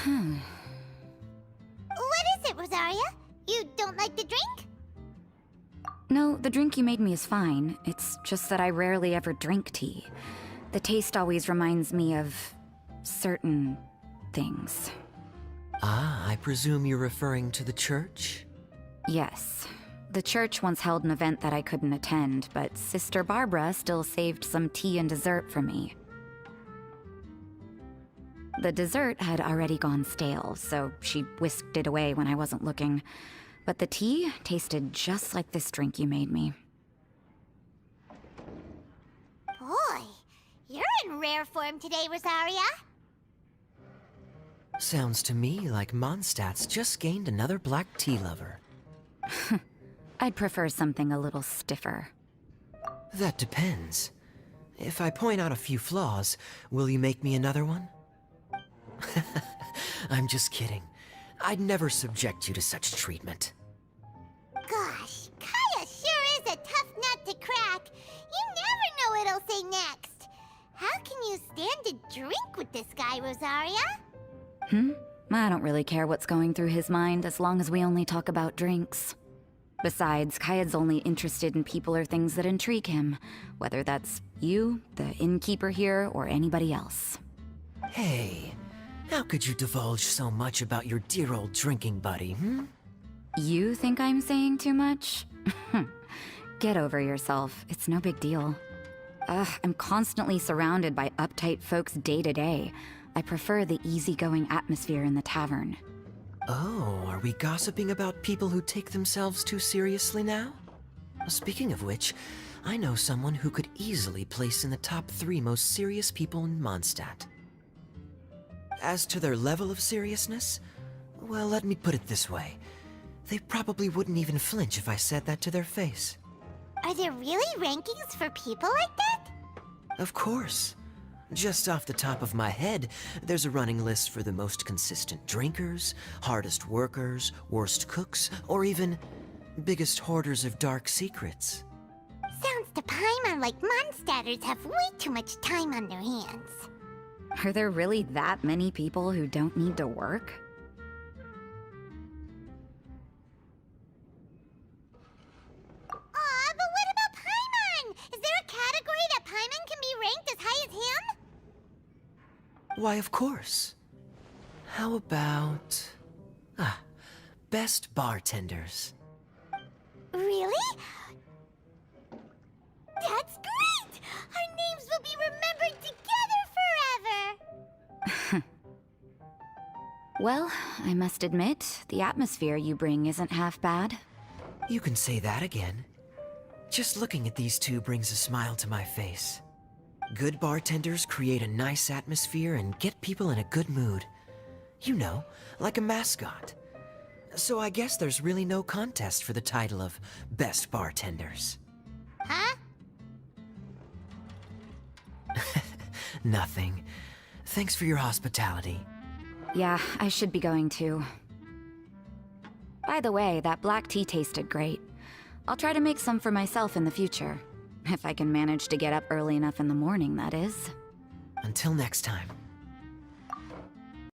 What is it, Rosaria? You don't like the drink? No, the drink you made me is fine. It's just that I rarely ever drink tea. The taste always reminds me of certain things. Ah, I presume you're referring to the church? Yes. The church once held an event that I couldn't attend, but Sister Barbara still saved some tea and dessert for me. The dessert had already gone stale, so she whisked it away when I wasn't looking. But the tea tasted just like this drink you made me. Boy, you're in rare form today, Rosaria. Sounds to me like Mondstadt's just gained another black tea lover. I'd prefer something a little stiffer. That depends. If I point out a few flaws, will you make me another one? I'm just kidding. I'd never subject you to such treatment. Gosh, Kaeya sure is a tough nut to crack. You never know what he'll say next. How can you stand to drink with this guy, Rosaria? I don't really care what's going through his mind as long as we only talk about drinks. Besides, Kaeya's only interested in people or things that intrigue him, whether that's you, the innkeeper here, or anybody else. Hey, how could you divulge so much about your dear old drinking buddy, You think I'm saying too much? Get over yourself. It's no big deal. I'm constantly surrounded by uptight folks day to day. I prefer the easygoing atmosphere in the tavern. Oh, are we gossiping about people who take themselves too seriously now? Speaking of which, I know someone who could easily place in the top 3 most serious people in Mondstadt. As to their level of seriousness, well, let me put it this way. They probably wouldn't even flinch if I said that to their face. Are there really rankings for people like that? Of course. Just off the top of my head, there's a running list for the most consistent drinkers, hardest workers, worst cooks, or even biggest hoarders of dark secrets. Sounds to Paimon like Mondstadters have way too much time on their hands. Are there really that many people who don't need to work? Aw, but what about Paimon? Is there a category that Paimon can be ranked as high as him? Why, of course. How about... best bartenders. Really? That's great! Our names will be remembered together forever! Well, I must admit, the atmosphere you bring isn't half bad. You can say that again. Just looking at these two brings a smile to my face. Good bartenders create a nice atmosphere and get people in a good mood. You know, like a mascot. So I guess there's really no contest for the title of Best Bartenders. Huh? Nothing. Thanks for your hospitality. Yeah, I should be going too. By the way, that black tea tasted great. I'll try to make some for myself in the future. If I can manage to get up early enough in the morning, that is. Until next time.